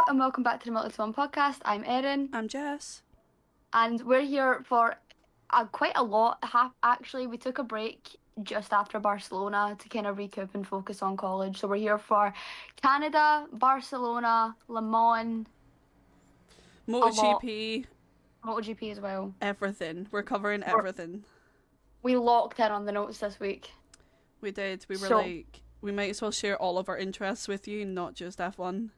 and welcome back to the Motorsport podcast. I'm Erin, I'm Jess. and we're here for quite a lot. Actually, we took a break just after Barcelona to kind of recoup and focus on college. So we're here for Canada, Barcelona, Le Mans, a lot, MotoGP, MotoGP as well. everything. We're covering We're, everything. we locked in on the notes this week. We did. We were So like, we might as well share all of our interests with you, not just F1.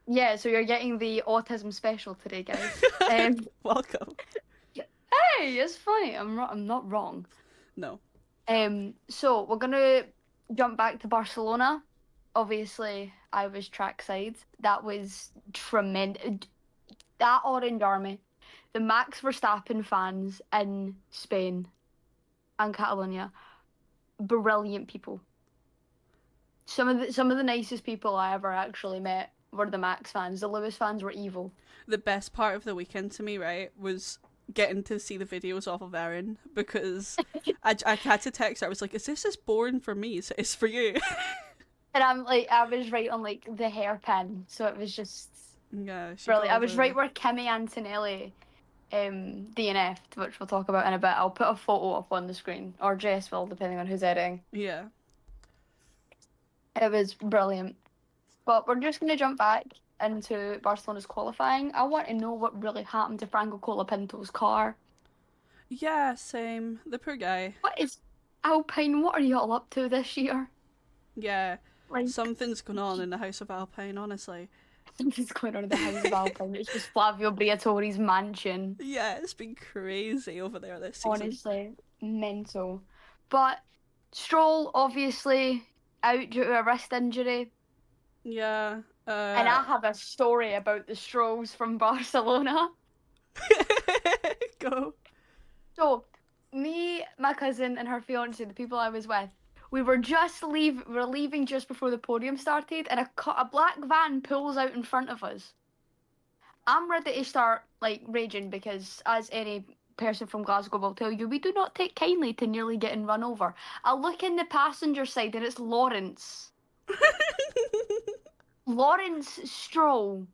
yeah, so you're getting the autism special today, guys. Welcome. Hey, it's funny. I'm not wrong. No. So we're gonna jump back to Barcelona. Obviously, I was trackside. That was tremendous. That Orange Army, the Max Verstappen fans in Spain and Catalonia, brilliant people. Some of the nicest people I ever actually met were the Max fans. The Lewis fans were evil. The best part of the weekend to me, right, was getting to see the videos off of Erin because I had to text her. I was like, is this as boring for me as it is for you? And I was right on like the hairpin, so it was just Yeah, she brilliant. got I all was right where Kimi Antonelli DNF'd, which we'll talk about in a bit. I'll put a photo up on the screen, or Jess will, depending on who's editing. Yeah. It was brilliant. But we're just going to jump back into Barcelona's qualifying. I want to know what really happened to Franco Colapinto's car. Yeah, same. The poor guy. What is Alpine? What are you all up to this year? Yeah. Like, Something's going on in the House of Alpine, honestly. something's going on in the house of Alpine. It's just Flavio Briatore's mansion. Yeah, it's been crazy over there this season. Honestly, mental. But Stroll, obviously, out due to a wrist injury. Yeah. And I have a story about the Strolls from Barcelona. Go. So, me, my cousin, and her fiance, the people I was with, we were leaving just before the podium started, and a black van pulls out in front of us. I'm ready to start like raging because, as any person from Glasgow will tell you, we do not take kindly to nearly getting run over. I look in the passenger side, and it's Lawrence. Lawrence Stroll.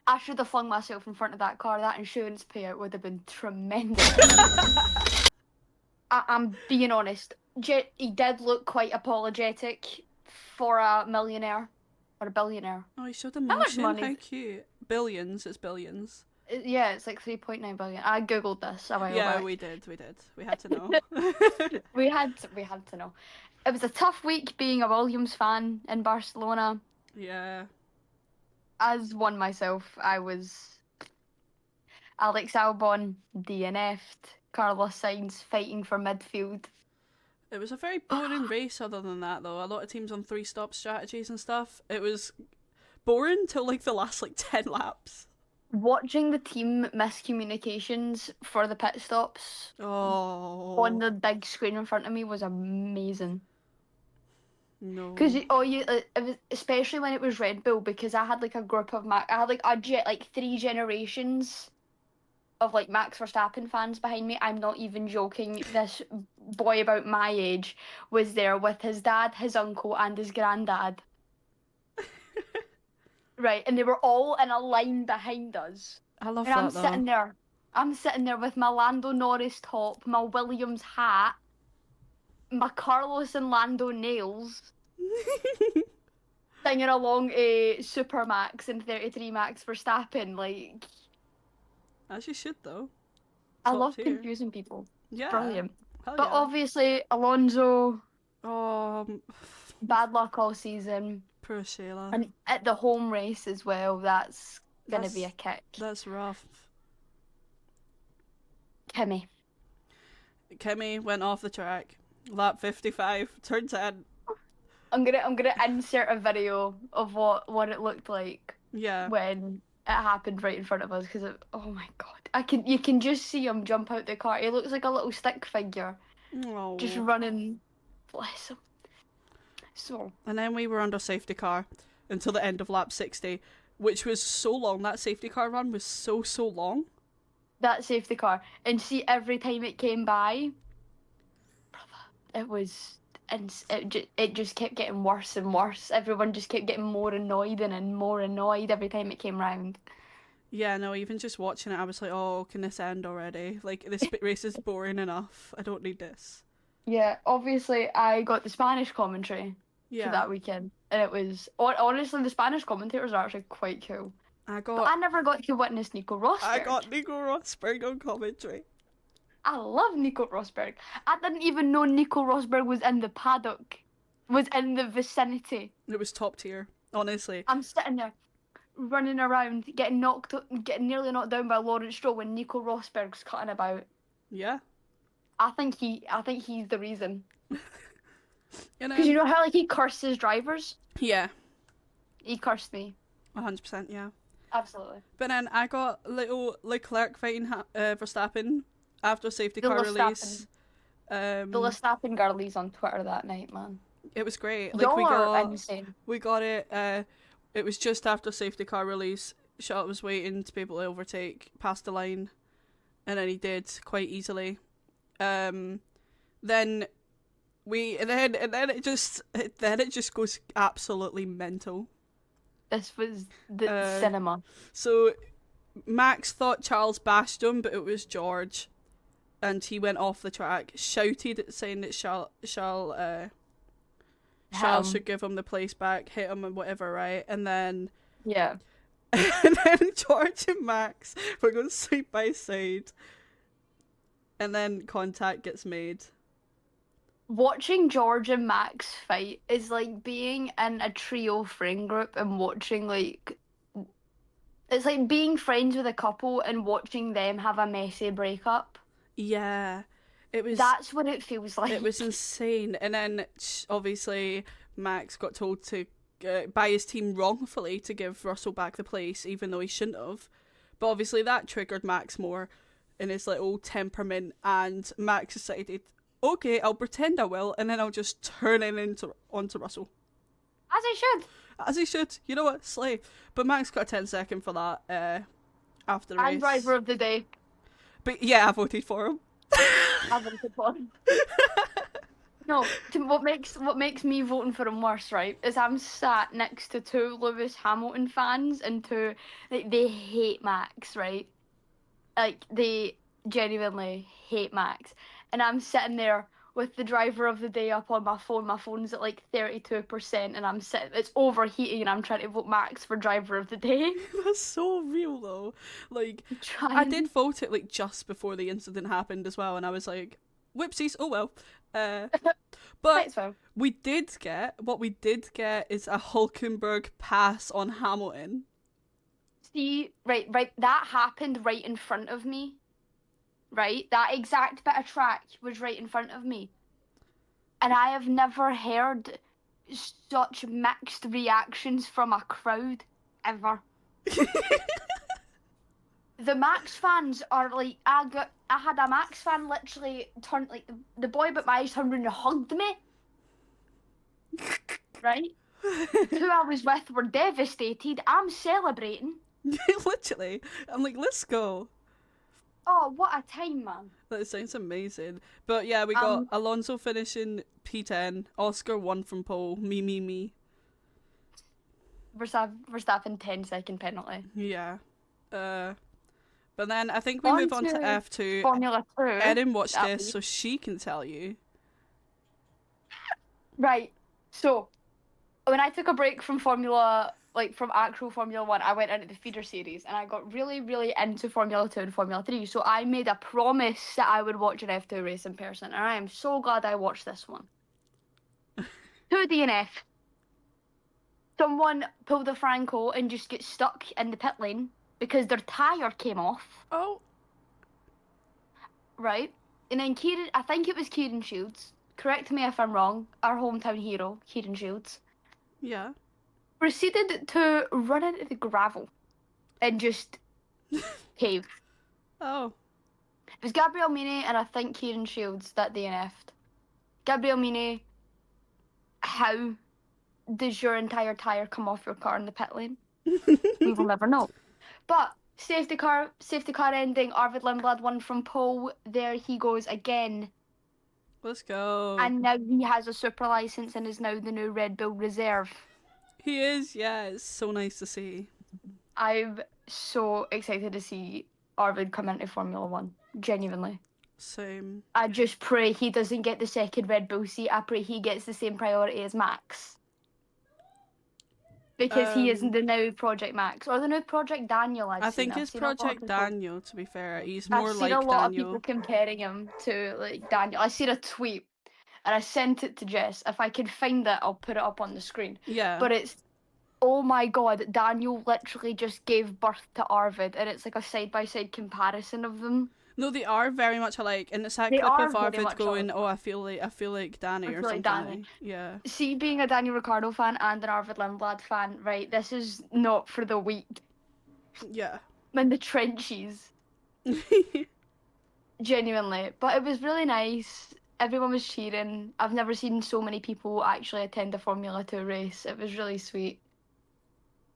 I should have flung myself in front of that car. That insurance payout would have been tremendous. I'm being honest. He did look quite apologetic for a millionaire or a billionaire. Oh, he showed How much emotion. money? How cute. Billions. It's billions. Yeah, it's like 3.9 billion. I googled this a while Yeah, back. we did. We had to know. we had to know. It was a tough week being a Williams fan in Barcelona. Yeah. As one myself, I was Alex Albon DNF'd, Carlos Sainz fighting for midfield. It was a very boring race other than that, though. A lot of teams on 3-stop strategies and stuff. It was boring till like the last like 10 laps. Watching the team miscommunications for the pit stops on Oh. the big screen in front of me was amazing. No. Because it was, especially when it was Red Bull, because I had like a group of I had like 3 generations of like Max Verstappen fans behind me. I'm not even joking. This boy about my age was there with his dad, his uncle, and his granddad. Right, and they were all in a line behind us. I love And that I'm though. sitting there. I'm sitting there with my Lando Norris top, my Williams hat, my Carlos and Lando nails, singing along a Super Max and 33 Max Verstappen. Like, As you should though. I Top love tier. confusing people. Yeah. Brilliant. Hell But yeah. obviously, Alonso, Oh, bad luck all season. poor Shayla. And at the home race as well, that's going to be a kick. That's rough. Kimi. Kimi went off the track. Lap 55, turn 10. I'm gonna insert a video of what it looked like Yeah. when it happened right in front of us, because oh my god, you can just see him jump out the car. He looks like a little stick figure Oh. just running. Bless him. So And then we were under safety car until the end of lap 60, which was so long. That safety car run was so long. that safety car, and see every time it came by, brother, it was and it just kept getting worse and worse. Everyone just kept getting more annoyed and more annoyed every time it came round. Yeah, no, even just watching it, I was like, oh, can this end already? Like, this race is boring enough. I don't need this. Yeah, obviously I got the Spanish commentary for Yeah, that weekend, and it was honestly the Spanish commentators are actually quite cool. I But got I never got to witness Nico I Rosberg. got Nico Rosberg on commentary. I love Nico Rosberg. I didn't even know Nico Rosberg was in the paddock, was in the vicinity. It was top tier, honestly. I'm sitting there running around, getting nearly knocked down by Lawrence Stroll when Nico Rosberg's cutting about. Yeah. I think he's the reason. And Because you know how like he curses drivers? yeah, He cursed me. 100%, yeah. Absolutely. But then I got little Leclerc fighting Verstappen after safety The car Verstappen. release. The Verstappen girlies on Twitter that night, man. It was great. Like Y'all are insane. we got it. It was just after safety car release. Charlotte was waiting to be able to overtake past the line, and then he did quite easily. Then then it just goes absolutely mental. This was the cinema. So Max thought Charles bashed him, but it was George, and he went off the track, shouted saying that Charles should give him the place back, hit him and whatever, right? And then Yeah. and then George and Max were going side by side, and then contact gets made. Watching George and Max fight is like being in a trio friend group and watching like it's like being friends with a couple and watching them have a messy breakup. Yeah, it was. That's what it feels like. It was insane. And then obviously Max got told to by his team wrongfully to give Russell back the place, even though he shouldn't have. But obviously that triggered Max more in his little temperament, and Max decided, okay, I'll pretend I will, and then I'll just turn it onto Russell. As I should. As he should. You know what? Slay. But Max got a 10-second for that after the race. And driver of the day. But yeah, I voted for him. I voted for him. No, what makes me voting for him worse, right, is I'm sat next to two Lewis Hamilton fans and two, like, they hate Max, right? Like, they genuinely hate Max. And I'm sitting there with the driver of the day up on my phone. My phone's at like 32%, and it's overheating, and I'm trying to vote Max for driver of the day. That's so real though. Like, Trying. I did vote it like just before the incident happened as well, and I was like, whoopsies, oh well. But we did get is a Hulkenberg pass on Hamilton. See, right, that happened right in front of me. Right, that exact bit of track was right in front of me, and I have never heard such mixed reactions from a crowd ever. The Max fans are like, I had a Max fan literally turn, like, the boy but my eyes turned around and hugged me. Right? Who I was with were devastated. I'm celebrating. Literally, I'm like, let's go. Oh, what a time, man. That sounds amazing. But yeah, we got Alonso finishing P10, Oscar 1 from pole, me. Verstappen 10-second penalty. Yeah. But then I think we move on to F2. Formula 2. Erin watched this, so she can tell you. Right. So, when I took a break from from actual Formula 1, I went into the feeder series, and I got really, really into Formula 2 and Formula 3. So I made a promise that I would watch an F2 race in person, and I am so glad I watched this one. 2 DNF. Someone pulled a Franco and just gets stuck in the pit lane because their tyre came off. Oh. Right. And then I think it was Kieran Shields. Correct me if I'm wrong. Our hometown hero, Kieran Shields. Yeah. Proceeded to run into the gravel and just cave. Oh. It was Gabriel Mini and I think Kieran Shields that DNF'd. Gabriel Mini, how does your entire tyre come off your car in the pit lane? We will never know. But safety car ending, Arvid Lindblad won from pole. There he goes again. Let's go. And now he has a super license and is now the new Red Bull reserve. He is, yeah. It's so nice to see. I'm so excited to see Arvid come into Formula One. Genuinely. Same. I just pray he doesn't get the second Red Bull seat. I pray he gets the same priority as Max. Because he is the new Project Max. Or the new Project Daniel, I think it's Project Daniel, to be fair. He's more like Daniel. I've seen a lot of people comparing him to like Daniel. I seen a tweet and I sent it to Jess. If I can find it, I'll put it up on the screen. Yeah. But it's, oh my god, Daniel literally just gave birth to Arvid, and it's like a side-by-side comparison of them. No, they are very much alike, and it's that clip of Arvid going, "Oh, I feel like Danny or something." Like yeah. See, being a Daniel Ricciardo fan and an Arvid Lindblad fan, right? This is not for the weak. Yeah. I'm in the trenches. Genuinely, but it was really nice. Everyone was cheering. I've never seen so many people actually attend a Formula 2 race. It was really sweet.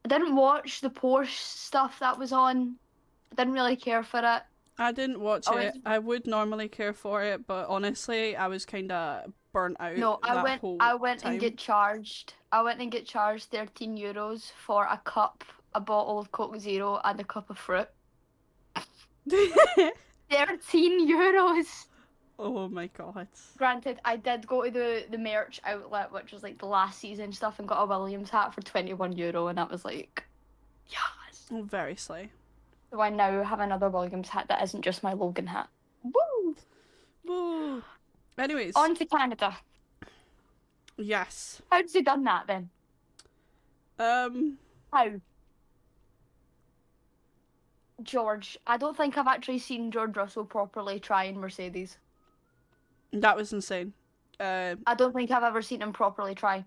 I didn't watch the Porsche stuff that was on. I didn't really care for it. I didn't watch it. I would normally care for it, but honestly, I was kind of burnt out. No, I went time. and get charged. I went and get charged €13 for a cup, a bottle of Coke Zero, and a cup of fruit. €13. Oh my god. Granted, I did go to the merch outlet, which was like the last season stuff, and got a Williams hat for €21, and that was like, yes. Oh, very slay. So I now have another Williams hat that isn't just my Logan hat. Woo! Woo! Anyways. On to Canada. Yes. How's he done that then? How? George. I don't think I've actually seen George Russell properly try in Mercedes. That was insane. I don't think I've ever seen him properly try.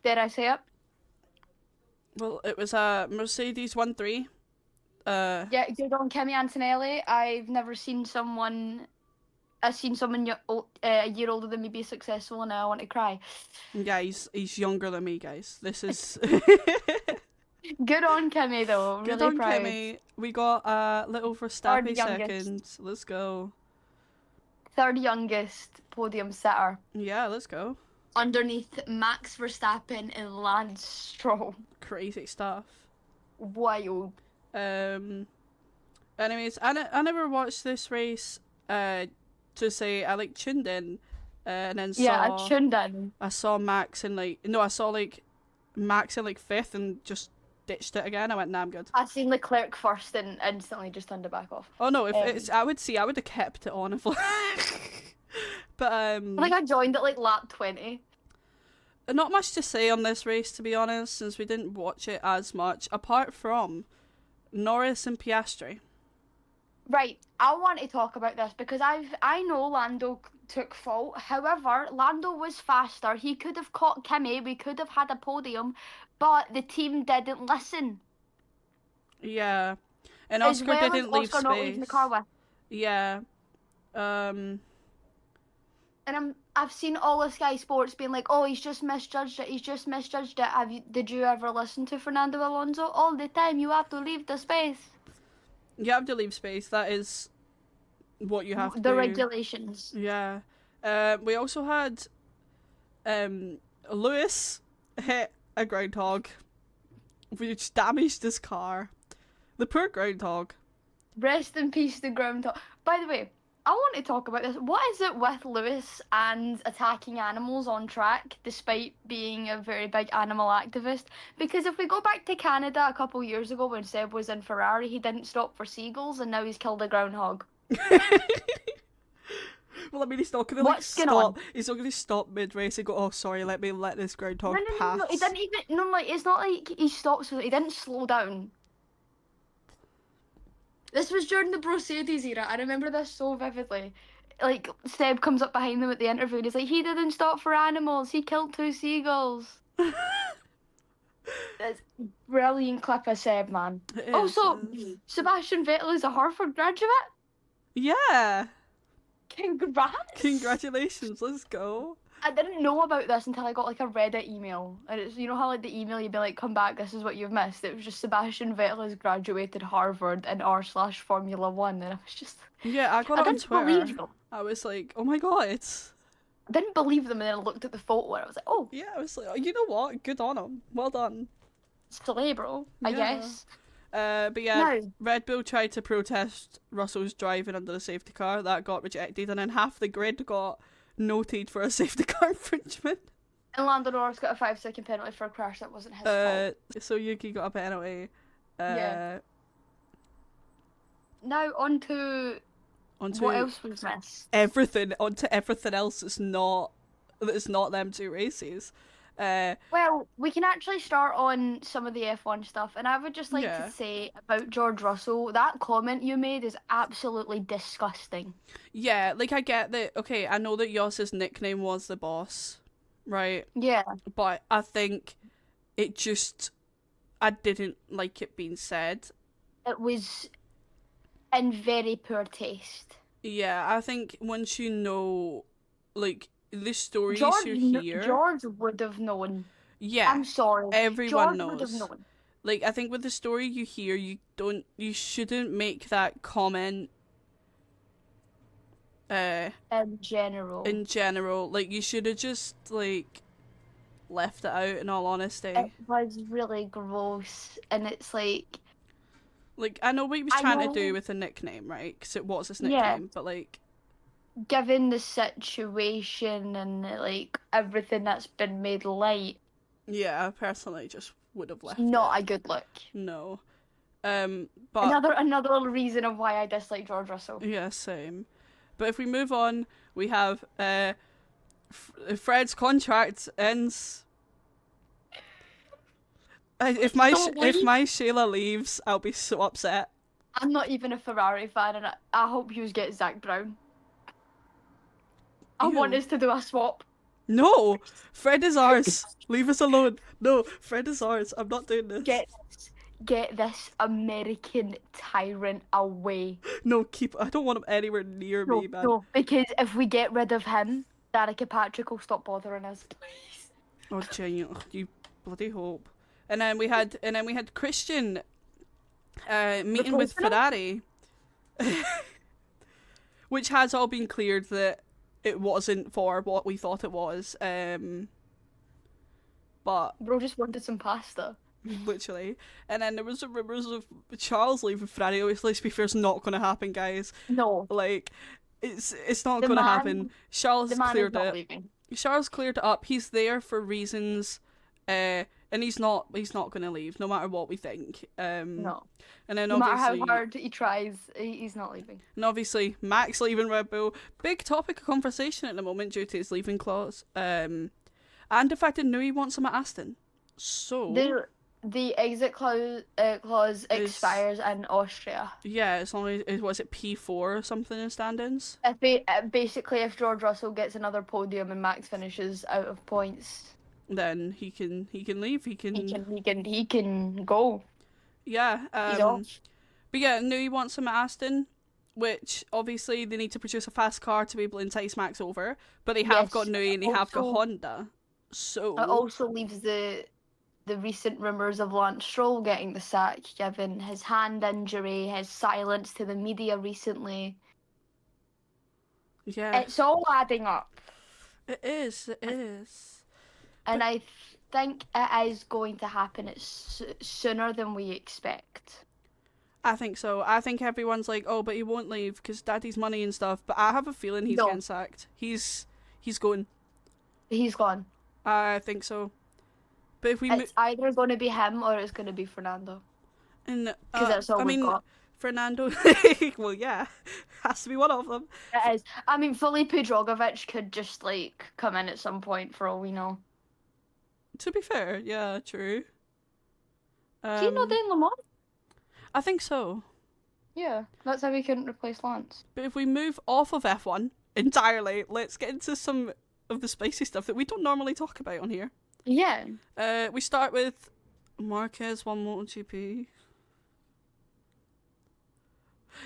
Did I say it? Well, it was a Mercedes 1-3. Yeah, good on Kimi Antonelli. I've never seen someone. I've seen someone a year older than me be successful, and now I want to cry. Yeah, he's younger than me, guys. This is. Good on Kimi, though. Really good on proud. Kimi. We got a little Verstappen second. Let's go. Third youngest podium sitter. Yeah, let's go. Underneath Max Verstappen and Lance Stroll. Crazy stuff. Wild. Anyways, I never watched this race. To say I like tuned in, and then I tuned in. I saw Max in Max in like fifth and just ditched it again. I went, nah, I'm good. I seen Leclerc first and instantly just turned it back off. Oh no, if I would have kept it on if. But I think I joined at like lap 20. Not much to say on this race, to be honest, since we didn't watch it as much, apart from Norris and Piastri. Right, I want to talk about this because I know Lando took fault. However, Lando was faster. He could have caught Kimi. We could have had a podium, but the team didn't listen. Yeah, and Oscar didn't leave space. Not leaving the car with. Yeah, And I've seen all of Sky Sports being like, "Oh, he's just misjudged it. He's just misjudged it." Did you ever listen to Fernando Alonso? All the time, you have to leave the space. You have to leave space. That is what you have to do. The regulations. Yeah. We also had Lewis hit a groundhog, which damaged his car. The poor groundhog. Rest in peace, the groundhog. By the way, I want to talk about this. What is it with Lewis and attacking animals on track, despite being a very big animal activist? Because if we go back to Canada a couple years ago when Seb was in Ferrari, he didn't stop for seagulls, and now he's killed a groundhog. Well, I mean, he's not going to stop. He's not going to stop mid-race and go, "Oh, sorry, let this groundhog pass." No, he didn't even. No, like it's not like he stops. He didn't slow down. This was during the Mercedes era. I remember this so vividly. Like, Seb comes up behind them at the interview and he's like, "He didn't stop for animals. He killed 2 seagulls." That's a brilliant clip of Seb, man. Also, Sebastian Vettel is a Harvard graduate. Yeah. Congrats. Congratulations. Let's go. I didn't know about this until I got like a Reddit email, and it's, you know how like the email you'd be like, "Come back, this is what you've missed." It was just Sebastian Vettel has graduated Harvard in R/Formula One, and I was just, Yeah, I got I it on didn't believe Twitter. them. I was like, oh my god. I didn't believe them, and then I looked at the photo, and I was like, "Oh, Yeah, I was like, oh, you know what? Good on him. Well done. it's Celebro, I Yeah. guess." But yeah, No, Red Bull tried to protest Russell's driving under the safety car. That got rejected, and then half the grid got noted for a safety car infringement. and Lando Norris got a 5-second penalty for a crash that wasn't his fault. So Yuki got a penalty. Yeah. Now on to Onto what else was missed. everything. Onto everything else that's not them two races. Well, we can actually start on some of the F1 stuff, and I would just like Yeah. to say about George Russell, that comment you made is absolutely disgusting. Yeah, like I get that. Okay, I know that Yoss's nickname was the boss, right? Yeah, But I think it just I didn't like it being said. it was in very poor taste. Yeah, I think once you know, like the stories George, you hear, George would have known. yeah, I'm sorry. everyone George would have knows. known. Like I think with the story you hear, you shouldn't make that comment. In general. In general, like you should have just like left it out. In all honesty, It was really gross, and it's like, like I know what he was I trying to know, do with the nickname, right? Because it was his yeah, nickname, but like, given the situation and like everything that's been made light, yeah, I personally just would have left not it. a good look. No, but Another little reason of why I dislike George Russell. yeah, same. But if we move on, we have Fred's contract ends. If my Shayla leaves, I'll be so upset. I'm not even a Ferrari fan, and I hope you get Zach Brown. I want Ew. us to do a swap. No, Fred is ours. Leave us alone. No, Fred is ours. I'm not doing this. Get this American tyrant away. No, I don't want him anywhere near me, man. No, because if we get rid of him, Danica Patrick will stop bothering us. Please. Oh, Jenny, you bloody hope. And then we had Christian meeting with Ferrari, which has all been cleared that it wasn't for what we thought it was. But Bro just wanted some pasta. Literally. And then there was some rumours of Charles leaving Ferrari. Obviously, to be fair, it's not going to happen, guys. No. Like, it's not going to happen. Charles cleared it. Leaving. Charles cleared it up. He's there for reasons, and he's not going to leave, no matter what we think. No. And then no matter obviously, how hard he tries, he's not leaving. And obviously, Max leaving Red Bull. Big topic of conversation at the moment due to his leaving clause. And the fact that Nui wants him at Aston. So the exit clause expires in Austria. Yeah, as long as was it P4 or something in standings. Basically, if George Russell gets another podium and Max finishes out of points, then he can leave. He can go. Yeah. He's off. But yeah, Nui wants him at Aston, which obviously they need to produce a fast car to be able to entice Max over. But they have got Nui and they have got Honda. So it also leaves the recent rumours of Lance Stroll getting the sack, given his hand injury, his silence to the media recently. Yeah. It's all adding up. It is. And I think it is going to happen sooner than we expect. I think so. I think everyone's like, oh, but he won't leave because Daddy's money and stuff. But I have a feeling he's getting sacked. He's going. He's gone. I think so. But if we it's either going to be him or it's going to be Fernando. And because that's all we've got. Fernando. Well, yeah, has to be one of them. It is. I mean, Felipe Drogovic could just like come in at some point for all we know. To be fair, yeah, true. Do you know Dan Lamont? I think so. Yeah, that's how we couldn't replace Lance. But if we move off of F1 entirely, let's get into some of the spicy stuff that we don't normally talk about on here. Yeah. We start with Marquez won MotoGP.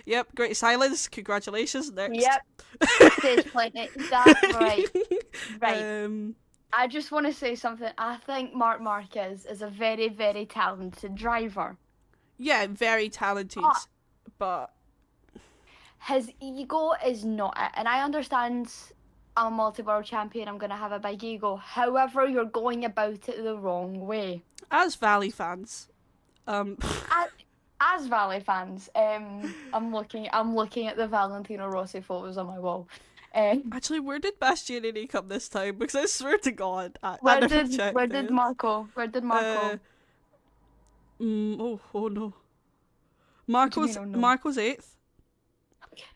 Yep, great silence. Congratulations. Next. Yep. Stage plenty. That's right. Right. Um, I just want to say something. I think Mark Marquez is a very, very talented driver. yeah, very talented, But but his ego is not it. And I understand I'm a multi-world champion, I'm going to have a big ego. However, you're going about it the wrong way. as Valley fans, As, as Valley fans, I'm looking at the Valentino Rossi photos on my wall. actually, where did Bastianini come this time? Because I swear to God, I Where never did checked where did this. Marco? Where did Marco? Oh no. What do you mean, oh no? Marco's 8th.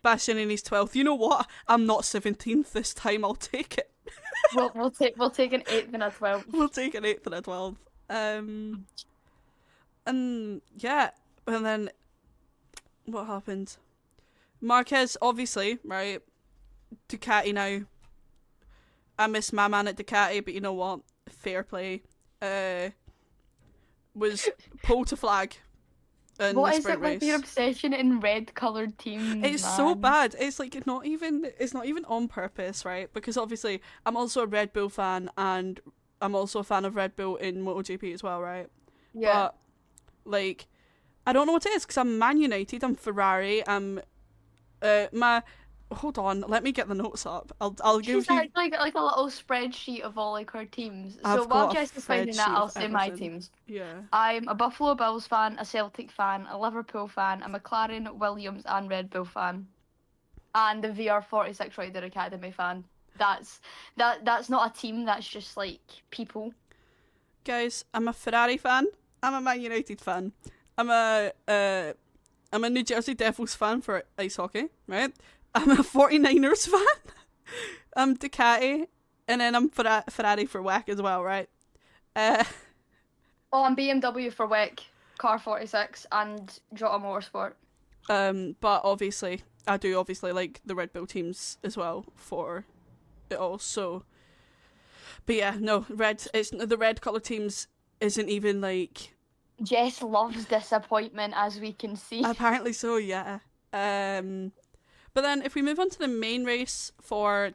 Bastianini's 12th. You know what? I'm not 17th this time. I'll take it. We'll take an 8th and a 12th. We'll take an 8th and a 12th. And yeah, and then what happened? Marquez, obviously, right? Ducati now. I miss my man at Ducati, but you know what? Fair play. Was pole to flag in What the is sprint it race. with your obsession in red-coloured teams? It's man? so bad. It's like it's not even on purpose, right? Because obviously I'm also a Red Bull fan and I'm also a fan of Red Bull in MotoGP as well, right? Yeah. But like I don't know what it is because I'm Man United, I'm Ferrari, I'm hold on, let me get the notes up. I'll give She's you. actually got like a little spreadsheet of all like her teams. I've So while got a Jess is finding that, spreadsheet I'll of say my everything. teams. Yeah. I'm a Buffalo Bills fan, a Celtic fan, a Liverpool fan, a McLaren, Williams, and Red Bull fan, and the VR46 Rider Academy fan. That's not a team. That's just like people. Guys, I'm a Ferrari fan. I'm a Man United fan. I'm a New Jersey Devils fan for ice hockey, right? I'm a 49ers fan. I'm Ducati, and then I'm Ferrari for WEC as well, right? Oh, I'm BMW for WEC, Car 46, and Jota Motorsport. But obviously, I do obviously like the Red Bull teams as well for it all. So, but yeah, no, it's the red colour teams isn't even like. Jess loves disappointment, as we can see. Apparently so, yeah. But then if we move on to the main race for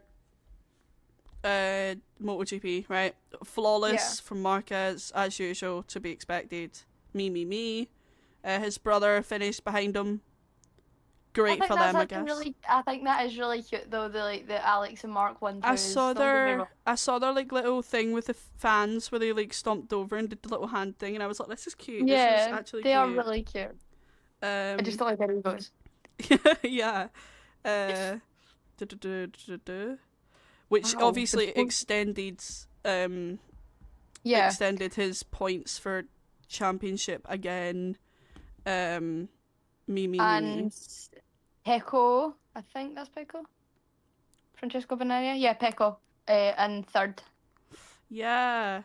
MotoGP, right? Flawless from Marquez, as usual, to be expected. Me. His brother finished behind him. Great for them, I guess. I think that is really cute though. The Alex and Mark one. I saw their like little thing with the fans where they like stomped over and did the little hand thing, and I was like, "This is cute. Yeah, this is actually they cute." are really cute. I just don't like their egos. Yeah. Which Wow, obviously extended extended his points for championship again. And Pecco, I think that's Pecco. Francesco Banaya, yeah, Pecco, and third. Yeah.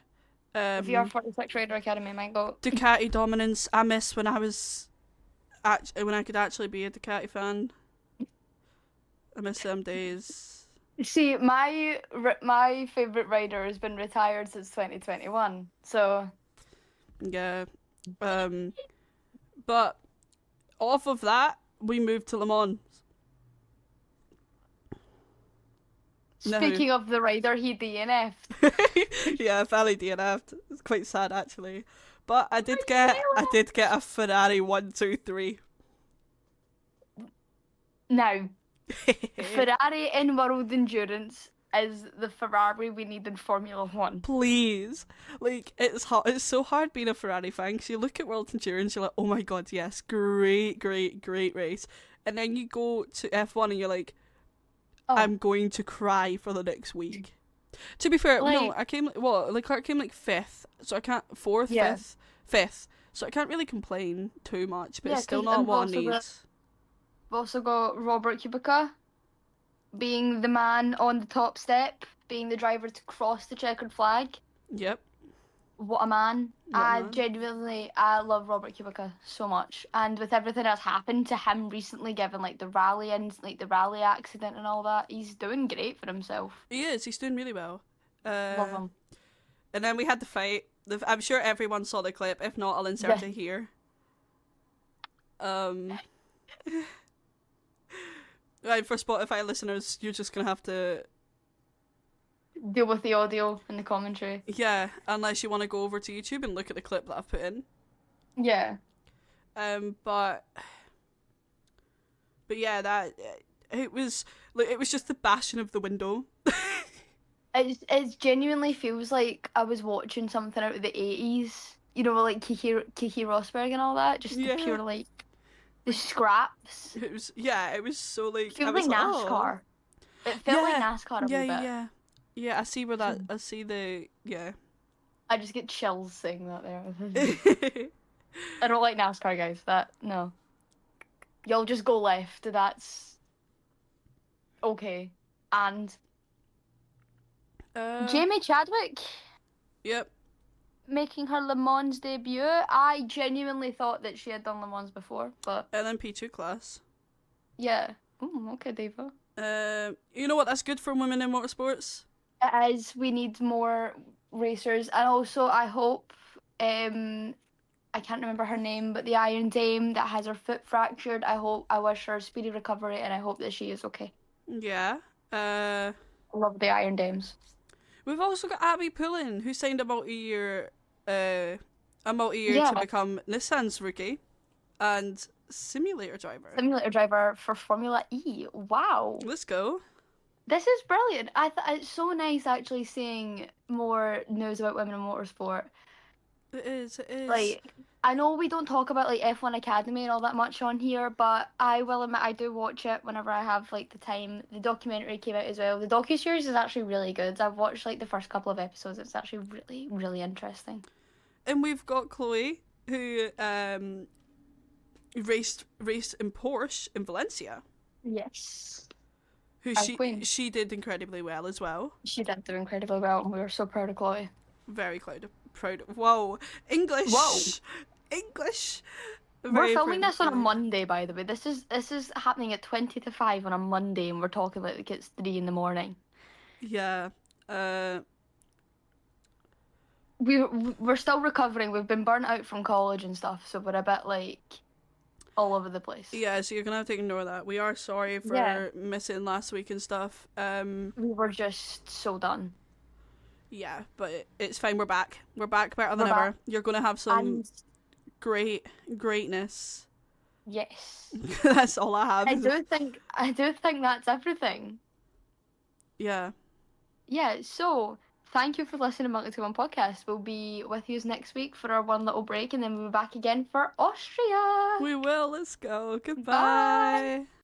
VR46 Rider Academy might go. Ducati dominance. I miss when I was when I could actually be a Ducati fan. I miss them days. See, my favourite rider has been retired since 2021, so... Yeah. But off of that, we moved to Le Mans. Speaking of the rider, he DNF'd. Yeah, Valley DNF'd. It's quite sad, actually. But I did get a Ferrari 123. Now, Ferrari in World Endurance is the Ferrari we need in Formula 1. Please. Like, it's so hard being a Ferrari fan because you look at World Endurance, you're like, oh my god, yes, great race. And then you go to F1 and you're like, I'm going to cry for the next week. To be fair, no, I came, Leclerc came like 5th, so I can't, 4th, 5th, so I can't really complain too much, but it's still not what I need. We've also got Robert Kubica being the man on the top step, being the driver to cross the checkered flag. Yep. What a man. I love Robert Kubica so much. And with everything that's happened to him recently, given like the rally accident and all that, he's doing great for himself. He is, he's doing really well. Love him. And then we had the fight. I'm sure everyone saw the clip. If not, I'll insert it here. Right, for Spotify listeners, you're just gonna have to, Deal with the audio and the commentary. yeah, unless you want to go over to YouTube and look at the clip that I've put in. Yeah. But yeah, that it was like it was just the bashing of the window. It genuinely feels like I was watching something out of the 80s. You know, like Kiki Rosberg and all that. Just the Yeah, pure, like, the scraps. it was. Yeah, it was so like I Feels was like like, oh, NASCAR. It felt like yeah, NASCAR a yeah, wee bit. yeah, yeah. I see where that. I see the yeah. I just get chills saying that there. I don't like NASCAR, guys. No. You'll just go left. That's okay. And Jamie Chadwick Yep. making her Le Mans debut. I genuinely thought that she had done Le Mans before, but LMP2 class. yeah. Ooh, okay, Diva. You know what? That's good for women in motorsports. It is. We need more racers, and also I hope. I can't remember her name, but the Iron Dame that has her foot fractured. I wish her a speedy recovery, and I hope that she is okay. Yeah. I love the Iron Dames. We've also got Abby Pullen, who signed a multi-year Yeah. to become Nissan's rookie and simulator driver. Simulator driver for Formula E. Wow. Let's go. This is brilliant. It's so nice actually seeing more news about women in motorsport. It is. It is. Like, I know we don't talk about like F1 Academy and all that much on here, but I will admit I do watch it whenever I have like the time. The documentary came out as well. The docuseries is actually really good. I've watched like the first couple of episodes. It's actually really, really interesting. And we've got Chloe, who raced in Porsche in Valencia. Yes. Who Our queen. she did incredibly well as well. She did do incredibly well, and we were so proud of Chloe. Very proud. Whoa, English. Whoa. English. We're filming this on a Monday, by the way. This is happening at 20 to 5 on a Monday, and we're talking like it's 3 in the morning. Yeah. We're still recovering. We've been burnt out from college and stuff, so we're a bit like all over the place. Yeah, so you're gonna have to ignore that. We are sorry for missing last week and stuff. We were just so done. Yeah, but it's fine. We're back. We're back better than ever. You're gonna have some greatness. Yes. That's all I have. I do think that's everything. Yeah. Yeah, so thank you for listening to Monkey 1 podcast. We'll be with you next week for our one little break, and then we'll be back again for Austria. We will. Let's go. Goodbye. Bye.